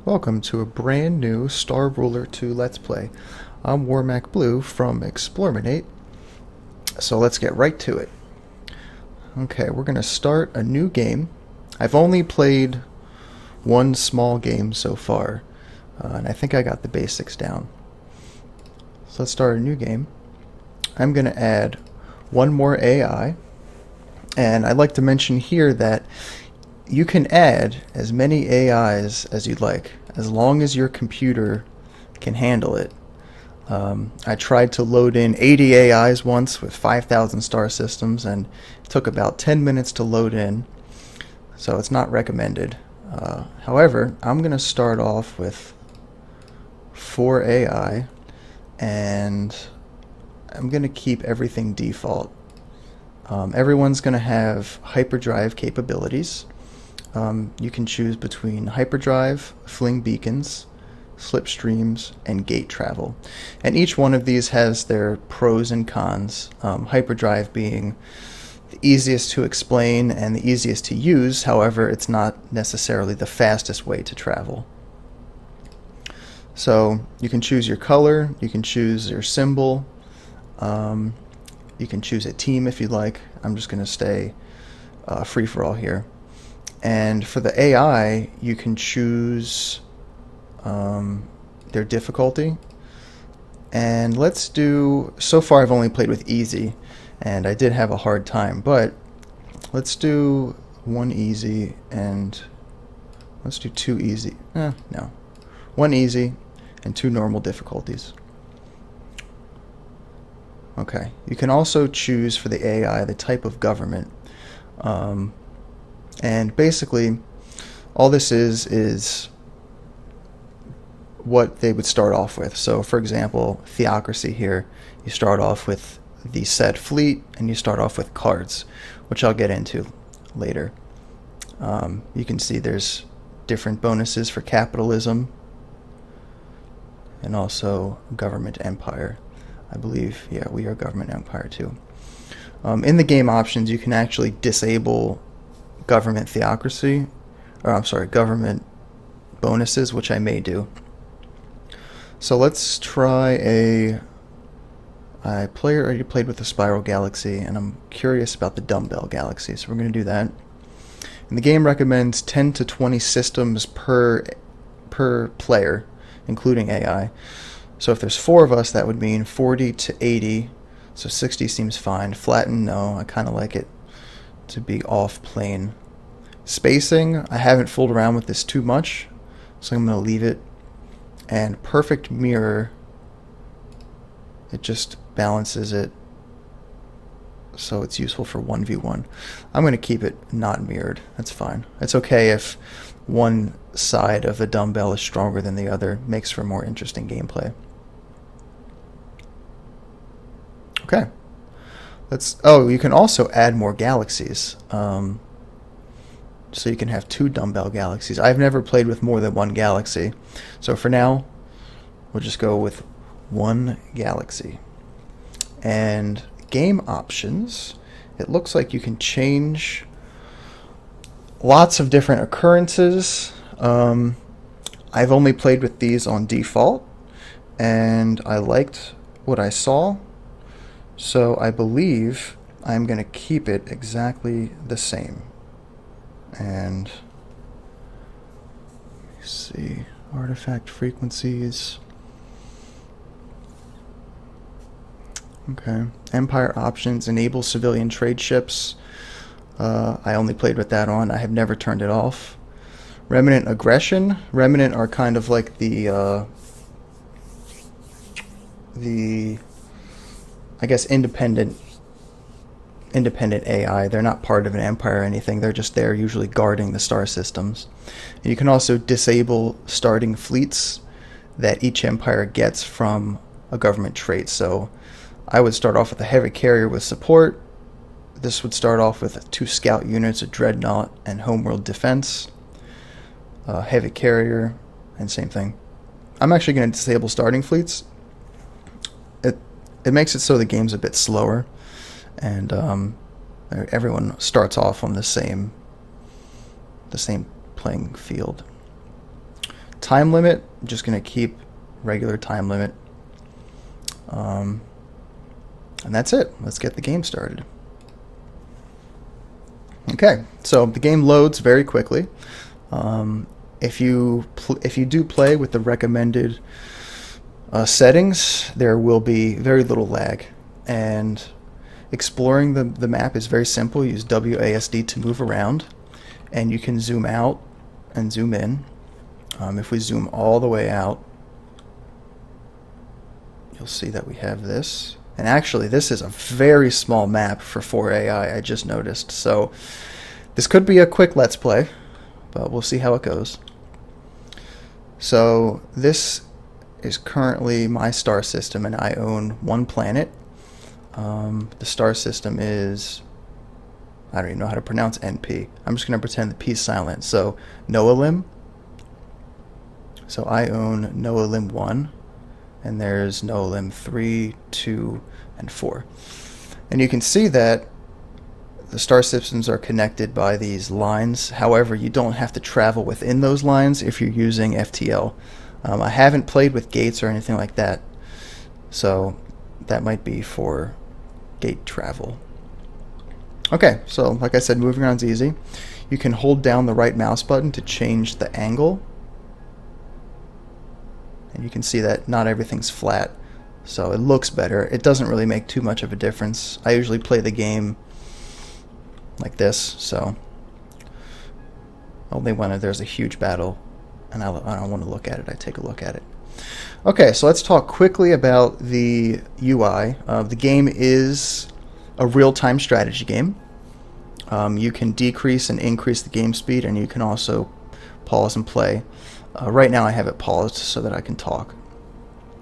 Welcome to a brand new Star Ruler 2 Let's Play. I'm Warmacblu from Explorminate, so let's get right to it. Okay, we're going to start a new game. I've only played one small game so far, and I think I got the basics down. So let's start a new game. I'm going to add one more AI, and I'd like to mention here that you can add as many AIs as you'd like, as long as your computer can handle it. I tried to load in 80 AIs once with 5,000 star systems, and it took about 10 minutes to load in, so it's not recommended. However, I'm going to start off with 4 AI, and I'm going to keep everything default. Everyone's going to have hyperdrive capabilities. You can choose between hyperdrive, fling beacons, slipstreams, and gate travel. And each one of these has their pros and cons, hyperdrive being the easiest to explain and the easiest to use. However, it's not necessarily the fastest way to travel. So you can choose your color, you can choose your symbol, you can choose a team if you'd like. I'm just going to stay free-for-all here. And for the AI, you can choose their difficulty. And let's do, so far I've only played with easy, and I did have a hard time, but let's do 1 easy and let's do 2 easy. No. 1 easy and 2 normal difficulties. Okay, you can also choose for the AI the type of government. And basically, all this is what they would start off with. So, for example, theocracy here, you start off with the said fleet, and you start off with cards, which I'll get into later. You can see there's different bonuses for capitalism, and also government empire. I believe, yeah, we are government empire too. In the game options, you can actually disable government theocracy, or I'm sorry, government bonuses, which I may do. So let's try I already played with the Spiral Galaxy, and I'm curious about the Dumbbell Galaxy, so we're going to do that. And the game recommends 10 to 20 systems per player, including AI. So if there's 4 of us, that would mean 40 to 80, so 60 seems fine. Flatten, no, I kind of like it to be off plane. Spacing, I haven't fooled around with this too much, so I'm going to leave it. And perfect mirror, it just balances it so it's useful for 1v1. I'm going to keep it not mirrored. That's fine. It's okay if one side of the dumbbell is stronger than the other. It makes for more interesting gameplay. Okay. Oh, you can also add more galaxies. So you can have 2 dumbbell galaxies. I've never played with more than 1 galaxy. So for now, we'll just go with 1 galaxy. And game options, it looks like you can change lots of different occurrences. I've only played with these on default, and I liked what I saw. So I believe I'm going to keep it exactly the same. And let me see, artifact frequencies. Okay, Empire options, enable civilian trade ships. I only played with that on. I have never turned it off. Remnant aggression. Remnant are kind of like the I guess independent AI. They're not part of an empire or anything. They're just there, usually guarding the star systems. And you can also disable starting fleets that each empire gets from a government trait. So I would start off with a heavy carrier with support. This would start off with 2 scout units, a dreadnought, and homeworld defense. Heavy carrier, and same thing. I'm actually going to disable starting fleets. It makes it so the game's a bit slower, and everyone starts off on the same playing field. time limit, I'm just going to keep regular time limit. And that's it. Let's get the game started. Okay, so the game loads very quickly. If you do play with the recommended settings, there will be very little lag, and exploring the map is very simple. Use WASD to move around, and you can zoom out and zoom in. If we zoom all the way out, you'll see that we have this. And actually, this is a very small map for 4AI, I just noticed. So this could be a quick Let's Play, but we'll see how it goes. So this is currently my star system, and I own one planet. The star system is, I don't even know how to pronounce NP. I'm just going to pretend the P is silent. So Noalim. So I own Noalim 1. And there's Noalim 3, 2, and 4. And you can see that the star systems are connected by these lines. However, you don't have to travel within those lines if you're using FTL. I haven't played with gates or anything like that, so that might be for gate travel. Okay, so like I said, moving around is easy. You can hold down the right mouse button to change the angle. And you can see that not everything's flat, so it looks better. It doesn't really make too much of a difference. I usually play the game like this, so only when there's a huge battle and I don't want to look at it, I take a look at it. Okay, so let's talk quickly about the UI. The game is a real-time strategy game. You can decrease and increase the game speed, and you can also pause and play. Right now I have it paused so that I can talk.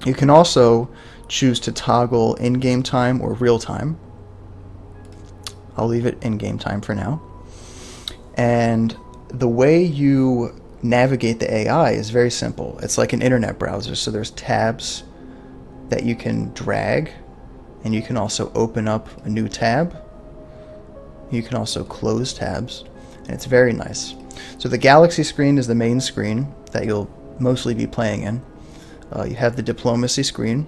You can also choose to toggle in-game time or real-time. I'll leave it in-game time for now. And the way you navigate the AI is very simple. It's like an internet browser, so there's tabs that you can drag, and you can also open up a new tab. You can also close tabs, and it's very nice. So the Galaxy screen is the main screen that you'll mostly be playing in. You have the diplomacy screen.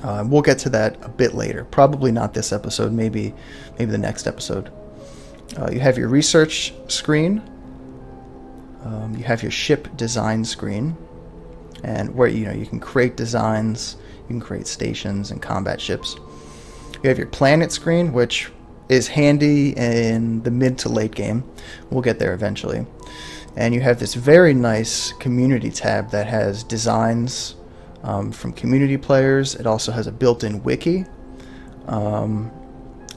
We'll get to that a bit later. Probably not this episode, maybe the next episode. You have your research screen. You have your ship design screen, and where you can create designs, you can create stations and combat ships. You have your planet screen, which is handy in the mid to late game. We'll get there eventually. And you have this very nice community tab that has designs from community players. It also has a built-in wiki. And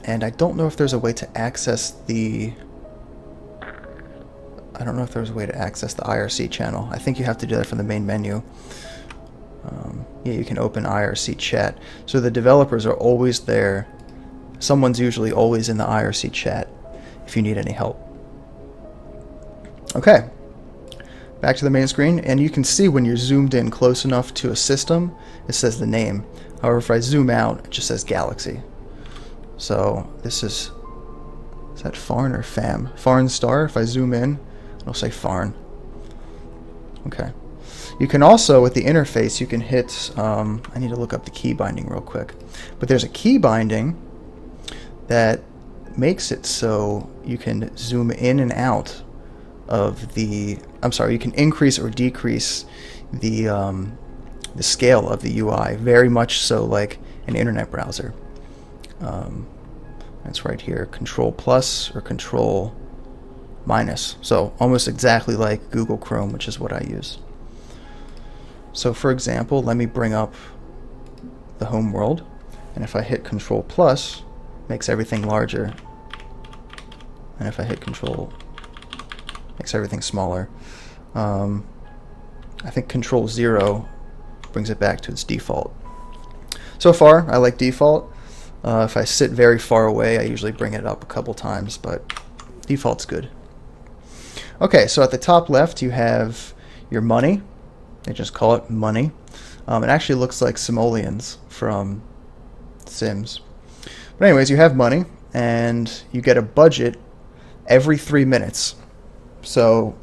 I don't know if there's a way to access the IRC channel. I think you have to do that from the main menu. Yeah, you can open IRC chat. So the developers are always there. Someone's usually always in the IRC chat if you need any help. Okay, back to the main screen, and you can see when you're zoomed in close enough to a system, it says the name. However, if I zoom out, it just says Galaxy. So this is that Farn or Fam? Farn Star. If I zoom in, it'll say Farn. Okay. You can also, with the interface, you can hit, I need to look up the key binding real quick, but there's a key binding that makes it so you can zoom in and out of the, you can increase or decrease the scale of the UI, very much so like an internet browser. It's right here, Control plus or Control minus. So almost exactly like Google Chrome, which is what I use. So for example, let me bring up the home world, and if I hit Control plus, makes everything larger, and if I hit Control, makes everything smaller. I think Control 0 brings it back to its default. So far, I like default. If I sit very far away, I usually bring it up a couple times, but default's good. Okay, so at the top left, you have your money. They just call it money. It actually looks like simoleons from Sims. But anyways, you have money, and you get a budget every 3 minutes. So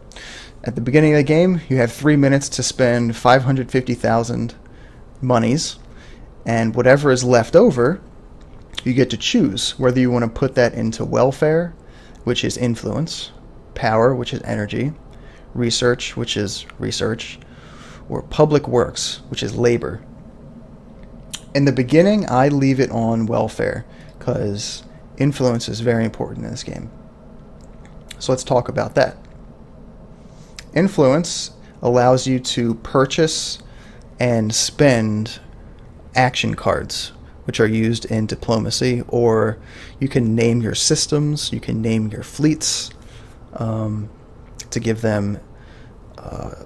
At the beginning of the game, you have 3 minutes to spend 550,000 monies, and whatever is left over, you get to choose whether you want to put that into welfare, which is influence, power, which is energy, research, which is research, or public works, which is labor. In the beginning, I leave it on welfare because influence is very important in this game. So let's talk about that. Influence allows you to purchase and spend action cards, which are used in diplomacy, or you can name your systems, you can name your fleets to give them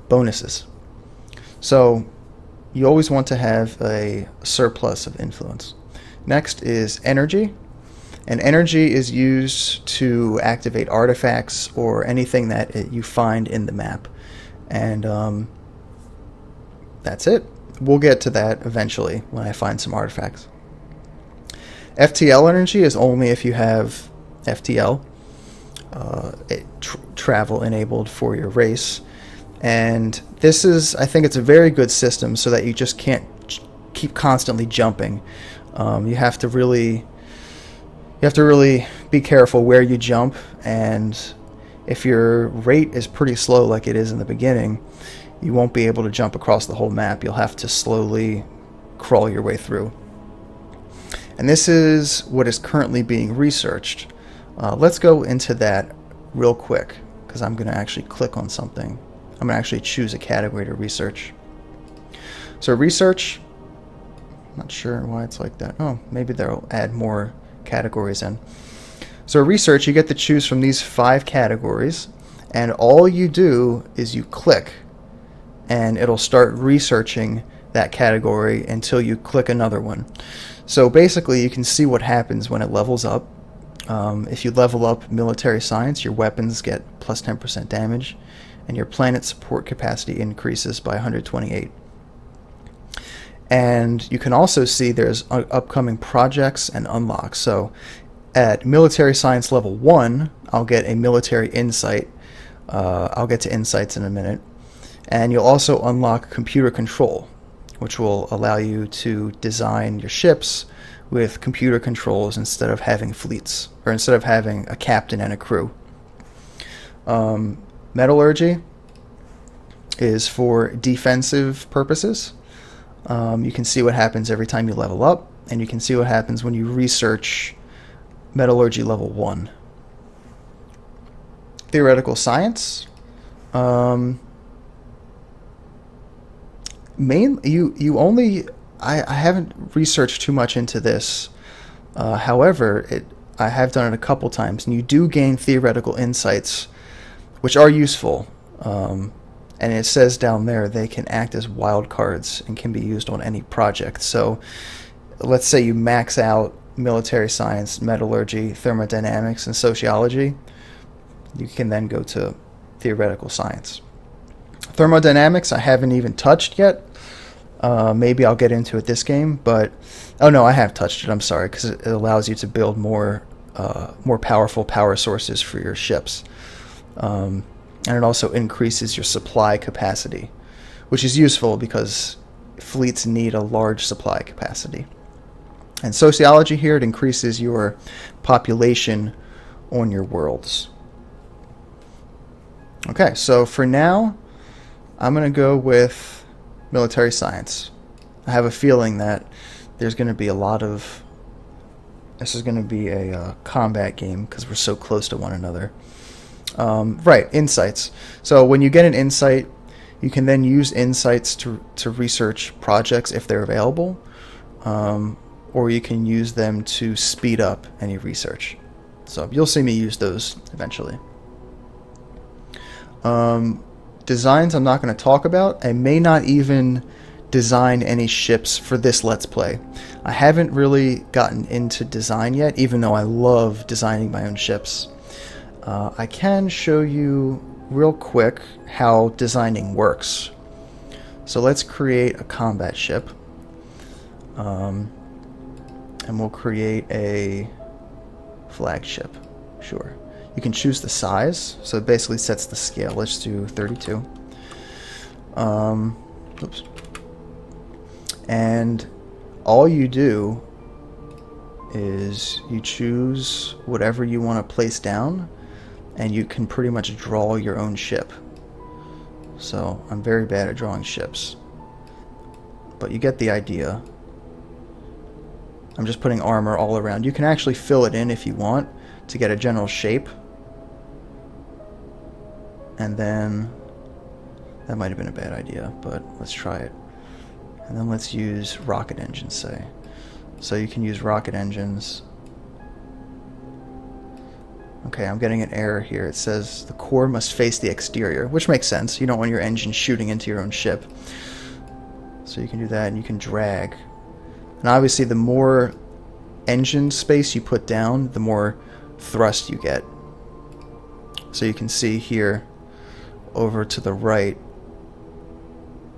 bonuses. So you always want to have a surplus of influence. Next is energy. And energy is used to activate artifacts or anything that you find in the map. And that's it. We'll get to that eventually when I find some artifacts. FTL energy is only if you have FTL, travel enabled for your race. And this is, I think it's a very good system so that you just can't keep constantly jumping. You have to really be careful where you jump, and if your rate is pretty slow like it is in the beginning, you won't be able to jump across the whole map. You'll have to slowly crawl your way through. And this is what is currently being researched. Let's go into that real quick, because I'm going to actually click on something. I'm going to actually choose a category to research. So research, I'm not sure why it's like that. Oh, maybe they'll add more categories in. So research, you get to choose from these 5 categories, and all you do is you click and it'll start researching that category until you click another one. So basically you can see what happens when it levels up. If you level up military science, your weapons get plus 10% damage, and your planet support capacity increases by 128. And you can also see there's upcoming projects and unlocks. So at military science level 1, I'll get a military insight. I'll get to insights in a minute. And you'll also unlock computer control, which will allow you to design your ships with computer controls instead of having fleets, or instead of having a captain and a crew. Metallurgy is for defensive purposes. You can see what happens every time you level up, and you can see what happens when you research metallurgy level 1. Theoretical science. I haven't researched too much into this. However, I have done it a couple times, and you do gain theoretical insights, which are useful. And it says down there they can act as wild cards and can be used on any project. So let's say you max out military science, metallurgy, thermodynamics, and sociology. You can then go to theoretical science. Thermodynamics I haven't even touched yet. Maybe I'll get into it this game, but oh no, I have touched it. I'm sorry, because it allows you to build more powerful power sources for your ships. And it also increases your supply capacity, which is useful because fleets need a large supply capacity. And sociology here, it increases your population on your worlds. Okay, so for now, I'm going to go with military science. I have a feeling that there's going to be a lot of... This is going to be a combat game because we're so close to one another. Right, insights. So when you get an insight, you can then use insights to research projects if they're available, or you can use them to speed up any research. So you'll see me use those eventually. Designs I'm not going to talk about. I may not even design any ships for this Let's Play. I haven't really gotten into design yet, even though I love designing my own ships. I can show you real quick how designing works. So let's create a combat ship. And we'll create a flagship. Sure. You can choose the size, so it basically sets the scale. Let's do 32. Oops. And all you do is you choose whatever you want to place down, and you can pretty much draw your own ship. So I'm very bad at drawing ships, but you get the idea. I'm just putting armor all around. You can actually fill it in if you want to get a general shape. And then, that might have been a bad idea, but let's try it. And then let's use rocket engines, say. So you can use rocket engines. Okay, I'm getting an error here. It says the core must face the exterior, which makes sense. You don't want your engine shooting into your own ship. So you can do that, and you can drag. And obviously the more engine space you put down, the more thrust you get. So you can see here, over to the right,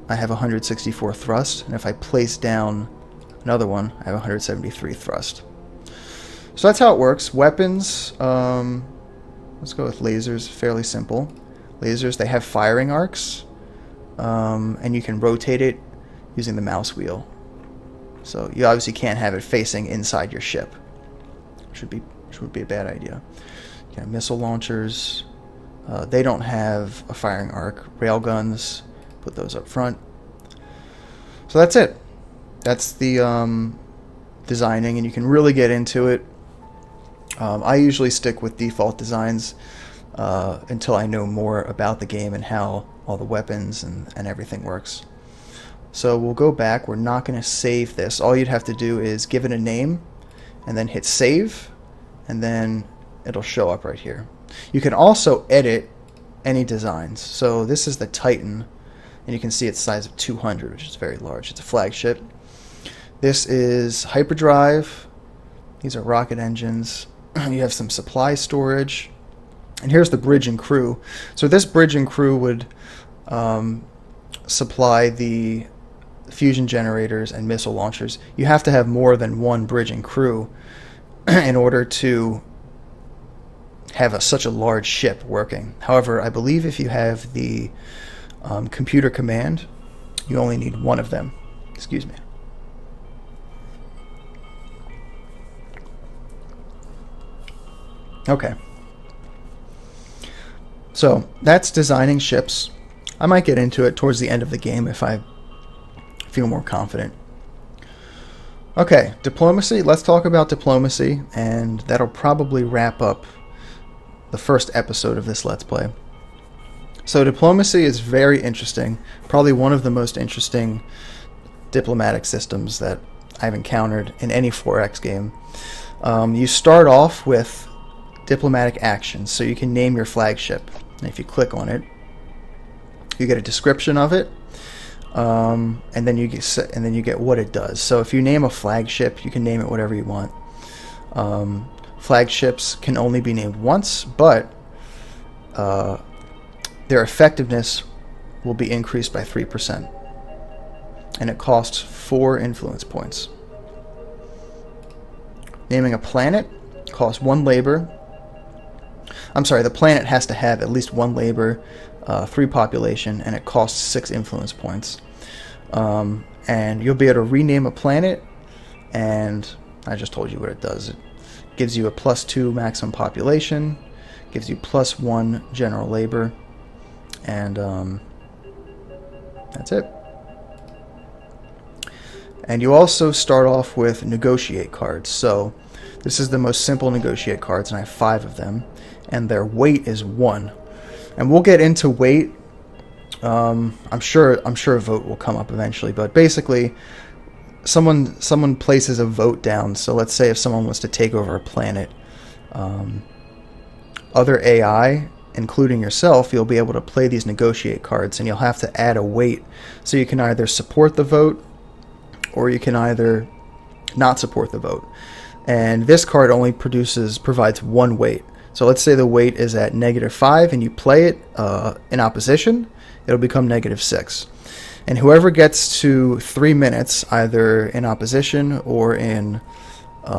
I have 164 thrust, and if I place down another one, I have 173 thrust. So that's how it works. Weapons, let's go with lasers, fairly simple. Lasers, they have firing arcs, and you can rotate it using the mouse wheel. So you obviously can't have it facing inside your ship, which would be a bad idea. You have missile launchers, they don't have a firing arc. Railguns, put those up front. So that's it. That's the designing, and you can really get into it. I usually stick with default designs until I know more about the game and how all the weapons and everything works. So we'll go back. We're not going to save this. All you'd have to do is give it a name and then hit save, and then it'll show up right here. You can also edit any designs. So this is the Titan, and you can see its size of 200, which is very large. It's a flagship. This is hyperdrive. These are rocket engines. You have some supply storage. And here's the bridge and crew. So this bridge and crew would supply the fusion generators and missile launchers. You have to have more than one bridge and crew in order to have such a large ship working. However, I believe if you have the computer command, you only need one of them. Excuse me. Okay. So that's designing ships. I might get into it towards the end of the game if I feel more confident. Okay, diplomacy. Let's talk about diplomacy, and that'll probably wrap up the first episode of this Let's Play. So diplomacy is very interesting. Probably one of the most interesting diplomatic systems that I've encountered in any 4X game. You start off with diplomatic actions, so you can name your flagship. And if you click on it, you get a description of it, and then you get what it does. So if you name a flagship, you can name it whatever you want. Flagships can only be named once, but their effectiveness will be increased by 3%, and it costs 4 influence points. Naming a planet costs 1 labor. I'm sorry, the planet has to have at least 1 labor, 3 population, and it costs 6 influence points. And you'll be able to rename a planet, and I just told you what it does. It gives you a +2 maximum population, gives you +1 general labor, and that's it. And you also start off with negotiate cards. So this is the most simple negotiate cards, and I have 5 of them, and their weight is 1. And we'll get into weight. I'm sure a vote will come up eventually, but basically someone places a vote down. So let's say if someone wants to take over a planet, other AI, including yourself, you'll be able to play these negotiate cards, and you'll have to add a weight. So you can either support the vote, or you can either not support the vote. And this card only provides 1 weight. So let's say the weight is at -5 and you play it in opposition, it'll become -6. And whoever gets to 3 minutes, either in opposition or in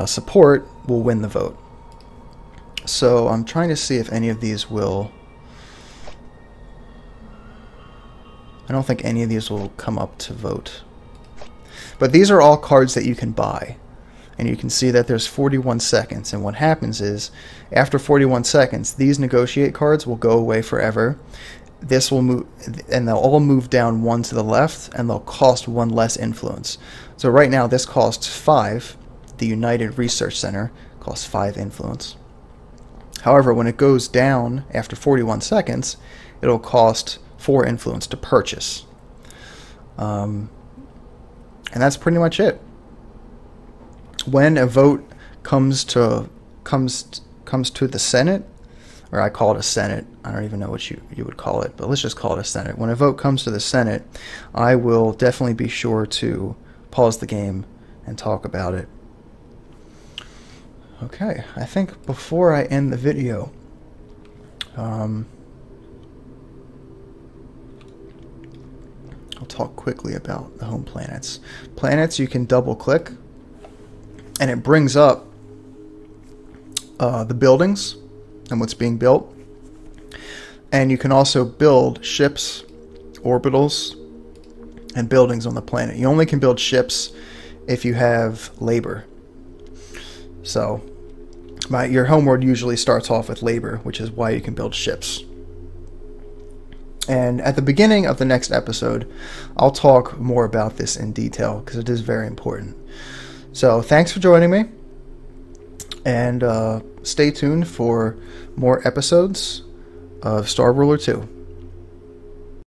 support, will win the vote. So I'm trying to see if any of these will... I don't think any of these will come up to vote. But these are all cards that you can buy. And you can see that there's 41 seconds. And what happens is, after 41 seconds, these negotiate cards will go away forever. This will move, and they'll all move down one to the left, and they'll cost one less influence. So right now, this costs 5. The United Research Center costs 5 influence. However, when it goes down after 41 seconds, it'll cost 4 influence to purchase. And that's pretty much it. When a vote comes to the Senate, or I call it a Senate, I don't even know what you would call it, but let's just call it a Senate. When a vote comes to the Senate, I will definitely be sure to pause the game and talk about it. Okay, I think before I end the video, I'll talk quickly about the home planets. Planets, you can double click, and it brings up the buildings and what's being built. And you can also build ships, orbitals, and buildings on the planet. You only can build ships if you have labor. So your homeworld usually starts off with labor, which is why you can build ships. And at the beginning of the next episode, I'll talk more about this in detail because it is very important. So thanks for joining me, and stay tuned for more episodes of Star Ruler 2.